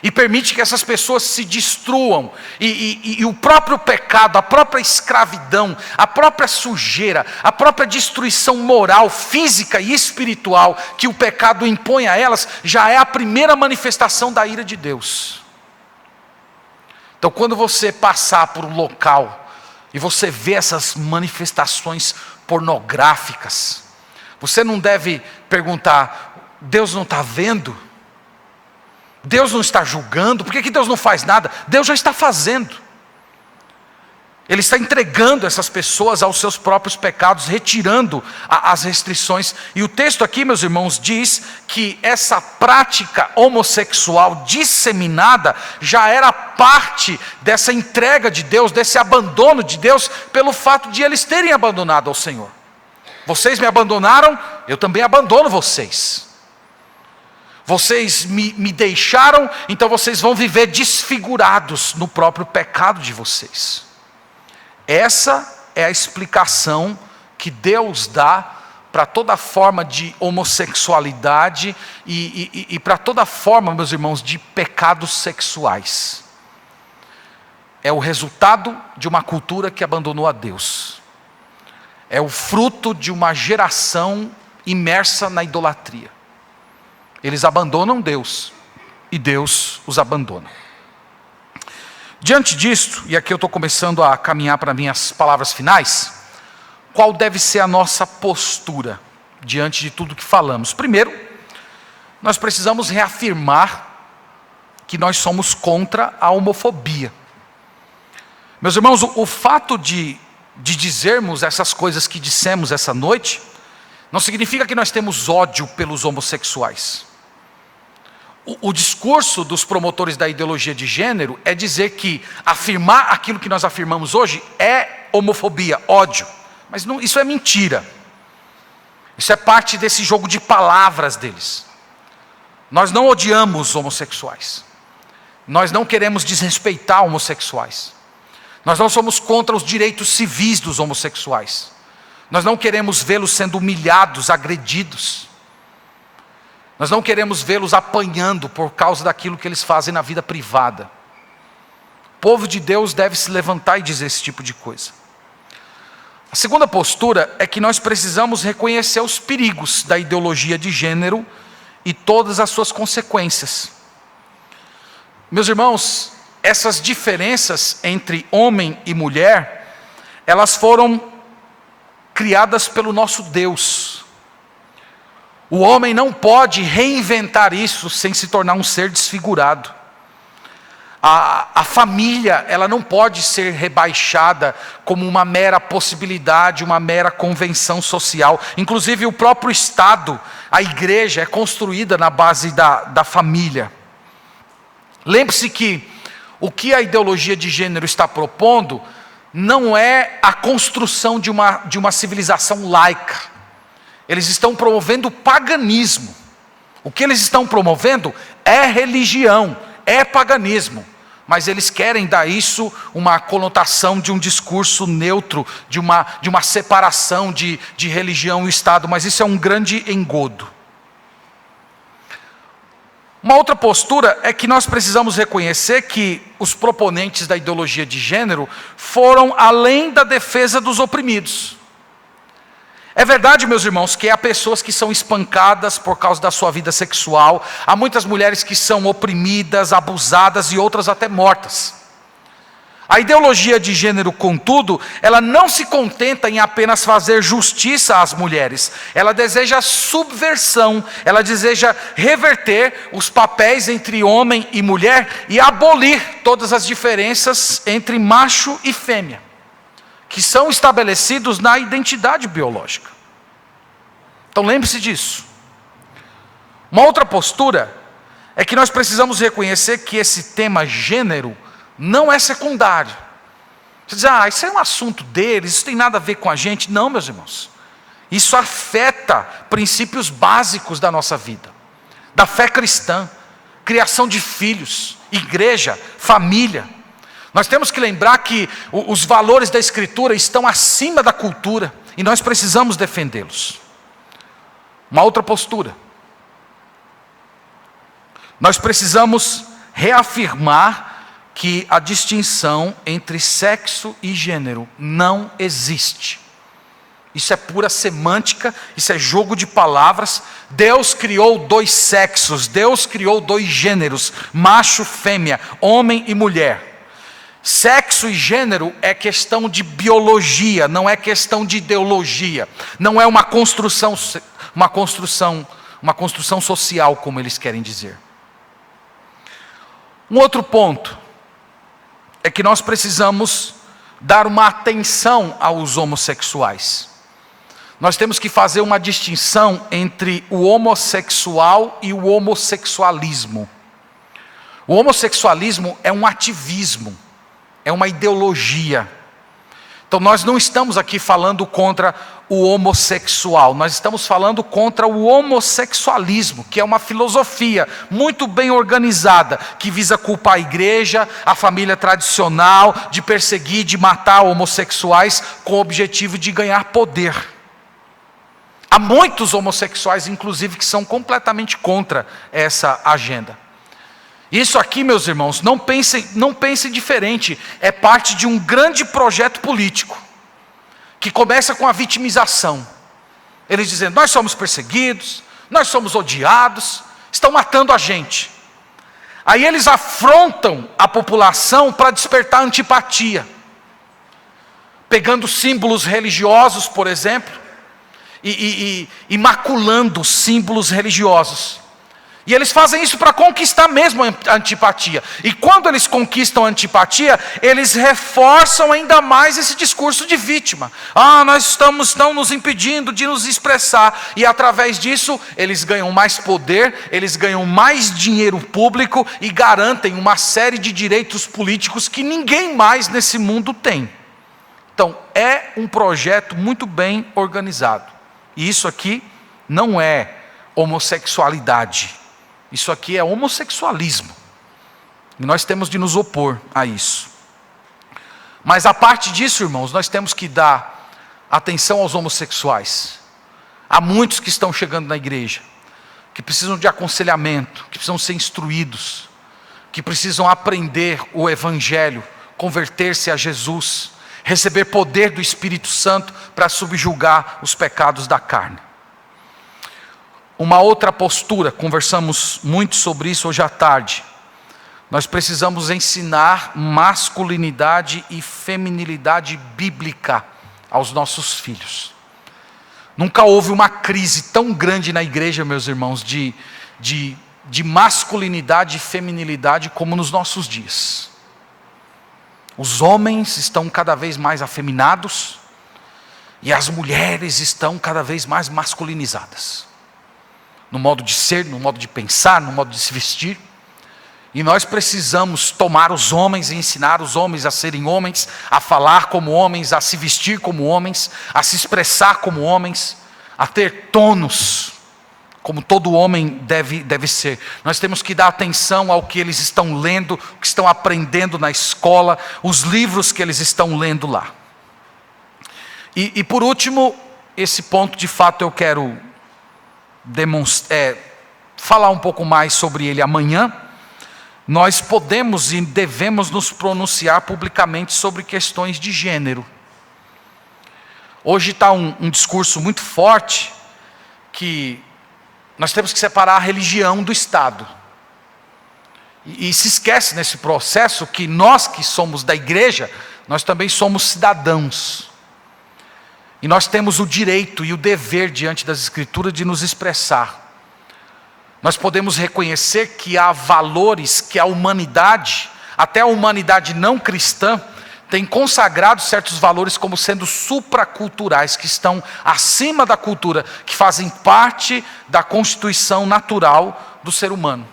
e permite que essas pessoas se destruam, e o próprio pecado, a própria escravidão, a própria sujeira, a própria destruição moral, física e espiritual que o pecado impõe a elas, já é a primeira manifestação da ira de Deus. Então quando você passar por um local e você vê essas manifestações pornográficas, você não deve perguntar: Deus não está vendo? Deus não está julgando? Por que Deus não faz nada? Deus já está fazendo. Ele está entregando essas pessoas aos seus próprios pecados, retirando as restrições. E o texto aqui, meus irmãos, diz que essa prática homossexual disseminada já era parte dessa entrega de Deus, desse abandono de Deus, pelo fato de eles terem abandonado ao Senhor. Vocês me abandonaram, eu também abandono vocês. Vocês me deixaram, então vocês vão viver desfigurados no próprio pecado de vocês. Essa é a explicação que Deus dá para toda forma de homossexualidade e para toda forma, meus irmãos, de pecados sexuais. É o resultado de uma cultura que abandonou a Deus. É o fruto de uma geração imersa na idolatria. Eles abandonam Deus e Deus os abandona. Diante disto, e aqui eu estou começando a caminhar para minhas palavras finais, qual deve ser a nossa postura diante de tudo que falamos? Primeiro, nós precisamos reafirmar que nós somos contra a homofobia. Meus irmãos, o fato de dizermos essas coisas que dissemos essa noite, não significa que nós temos ódio pelos homossexuais. O discurso dos promotores da ideologia de gênero é dizer que afirmar aquilo que nós afirmamos hoje é homofobia, ódio. Mas não, isso é mentira. Isso é parte desse jogo de palavras deles. Nós não odiamos homossexuais. Nós não queremos desrespeitar homossexuais. Nós não somos contra os direitos civis dos homossexuais. Nós não queremos vê-los sendo humilhados, agredidos. Nós não queremos vê-los apanhando por causa daquilo que eles fazem na vida privada. O povo de Deus deve se levantar e dizer esse tipo de coisa. A segunda postura é que nós precisamos reconhecer os perigos da ideologia de gênero e todas as suas consequências. Meus irmãos, essas diferenças entre homem e mulher, elas foram criadas pelo nosso Deus. O homem não pode reinventar isso sem se tornar um ser desfigurado. A família, ela não pode ser rebaixada como uma mera possibilidade, uma mera convenção social. Inclusive o próprio Estado, a igreja é construída na base da família. Lembre-se que o que a ideologia de gênero está propondo não é a construção de uma civilização laica. Eles estão promovendo o paganismo. O que eles estão promovendo é religião, é paganismo. Mas eles querem dar isso uma conotação de um discurso neutro, de uma separação de religião e Estado. Mas isso é um grande engodo. Uma outra postura é que nós precisamos reconhecer que os proponentes da ideologia de gênero foram além da defesa dos oprimidos. É verdade, meus irmãos, que há pessoas que são espancadas por causa da sua vida sexual, há muitas mulheres que são oprimidas, abusadas e outras até mortas. A ideologia de gênero, contudo, ela não se contenta em apenas fazer justiça às mulheres, ela deseja subversão, ela deseja reverter os papéis entre homem e mulher e abolir todas as diferenças entre macho e fêmea, que são estabelecidos na identidade biológica. Então lembre-se disso. Uma outra postura é que nós precisamos reconhecer que esse tema gênero não é secundário. Você diz, isso é um assunto deles, isso tem nada a ver com a gente. Não, meus irmãos. Isso afeta princípios básicos da nossa vida, da fé cristã, criação de filhos, igreja, família. Nós temos que lembrar que os valores da Escritura estão acima da cultura e nós precisamos defendê-los. Uma outra postura. Nós precisamos reafirmar que a distinção entre sexo e gênero não existe. Isso é pura semântica, isso é jogo de palavras. Deus criou dois sexos, Deus criou dois gêneros, macho, fêmea, homem e mulher. Sexo e gênero é questão de biologia, não é questão de ideologia. Não é uma construção social, como eles querem dizer. Um outro ponto é que nós precisamos dar uma atenção aos homossexuais. Nós temos que fazer uma distinção entre o homossexual e o homossexualismo. O homossexualismo é um ativismo, é uma ideologia. Então nós não estamos aqui falando contra o homossexual, nós estamos falando contra o homossexualismo, que é uma filosofia muito bem organizada, que visa culpar a igreja, a família tradicional, de perseguir, de matar homossexuais, com o objetivo de ganhar poder. Há muitos homossexuais, inclusive, que são completamente contra essa agenda. Isso aqui, meus irmãos, não pensem diferente, é parte de um grande projeto político, que começa com a vitimização. Eles dizendo, nós somos perseguidos, nós somos odiados, estão matando a gente. Aí eles afrontam a população para despertar antipatia, pegando símbolos religiosos, por exemplo, e maculando símbolos religiosos. E eles fazem isso para conquistar mesmo a antipatia. E quando eles conquistam a antipatia, eles reforçam ainda mais esse discurso de vítima. Nós estão nos impedindo de nos expressar. E através disso, eles ganham mais poder, eles ganham mais dinheiro público e garantem uma série de direitos políticos que ninguém mais nesse mundo tem. Então, é um projeto muito bem organizado. E isso aqui não é homossexualidade. Isso aqui é homossexualismo. E nós temos de nos opor a isso. Mas a parte disso, irmãos, nós temos que dar atenção aos homossexuais. Há muitos que estão chegando na igreja, que precisam de aconselhamento, que precisam ser instruídos, que precisam aprender o evangelho, converter-se a Jesus, receber poder do Espírito Santo para subjugar os pecados da carne. Uma outra postura, conversamos muito sobre isso hoje à tarde. Nós precisamos ensinar masculinidade e feminilidade bíblica aos nossos filhos. Nunca houve uma crise tão grande na igreja, meus irmãos, de masculinidade e feminilidade como nos nossos dias. Os homens estão cada vez mais afeminados e as mulheres estão cada vez mais masculinizadas. No modo de ser, no modo de pensar, no modo de se vestir. E nós precisamos tomar os homens e ensinar os homens a serem homens, a falar como homens, a se vestir como homens, a se expressar como homens, a ter tonos, como todo homem deve ser. Nós temos que dar atenção ao que eles estão lendo, o que estão aprendendo na escola, os livros que eles estão lendo lá. E por último, esse ponto de fato eu quero falar um pouco mais sobre ele amanhã. Nós podemos e devemos nos pronunciar publicamente sobre questões de gênero. Hoje está um discurso muito forte que nós temos que separar a religião do Estado. E se esquece nesse processo que nós que somos da igreja, nós também somos cidadãos. E nós temos o direito e o dever diante das Escrituras de nos expressar. Nós podemos reconhecer que há valores que a humanidade, até a humanidade não cristã, tem consagrado certos valores como sendo supraculturais, que estão acima da cultura, que fazem parte da constituição natural do ser humano.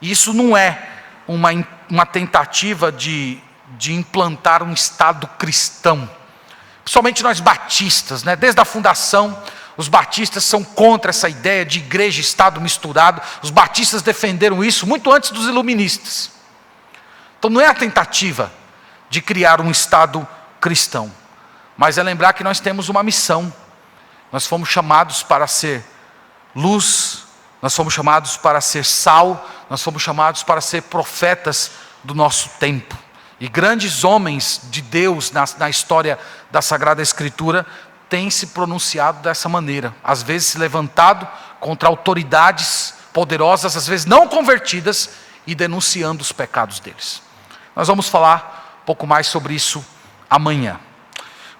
E isso não é uma tentativa de implantar um Estado cristão. Principalmente nós batistas, né? Desde a fundação, os batistas são contra essa ideia de igreja e Estado misturado. Os batistas defenderam isso muito antes dos iluministas. Então não é a tentativa de criar um Estado cristão, mas é lembrar que nós temos uma missão. Nós fomos chamados para ser luz, nós fomos chamados para ser sal, nós fomos chamados para ser profetas do nosso tempo. E grandes homens de Deus na história da Sagrada Escritura têm se pronunciado dessa maneira, às vezes se levantado contra autoridades poderosas, às vezes não convertidas, e denunciando os pecados deles. Nós vamos falar um pouco mais sobre isso amanhã.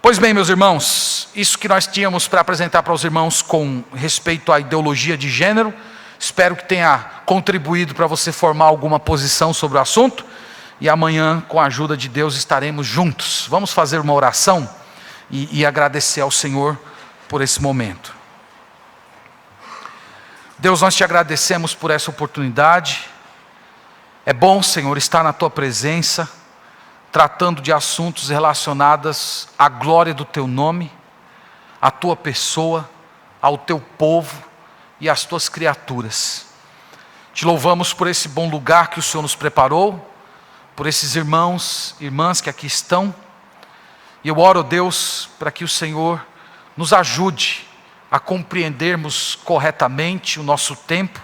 Pois bem, meus irmãos, isso que nós tínhamos para apresentar para os irmãos com respeito à ideologia de gênero. Espero que tenha contribuído para você formar alguma posição sobre o assunto. E amanhã, com a ajuda de Deus, estaremos juntos. Vamos fazer uma oração e agradecer ao Senhor por esse momento. Deus, nós te agradecemos por essa oportunidade. É bom, Senhor, estar na Tua presença, tratando de assuntos relacionados à glória do Teu nome, à Tua pessoa, ao Teu povo e às Tuas criaturas. Te louvamos por esse bom lugar que o Senhor nos preparou, por esses irmãos e irmãs que aqui estão. E eu oro, Deus, para que o Senhor nos ajude a compreendermos corretamente o nosso tempo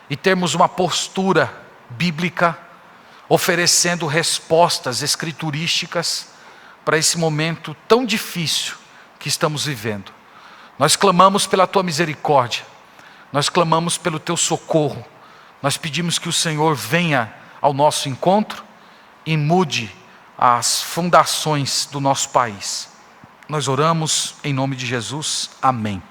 e termos uma postura bíblica, oferecendo respostas escriturísticas para esse momento tão difícil que estamos vivendo. Nós clamamos pela Tua misericórdia, nós clamamos pelo Teu socorro, nós pedimos que o Senhor venha ao nosso encontro e mude as fundações do nosso país. Nós oramos em nome de Jesus. Amém.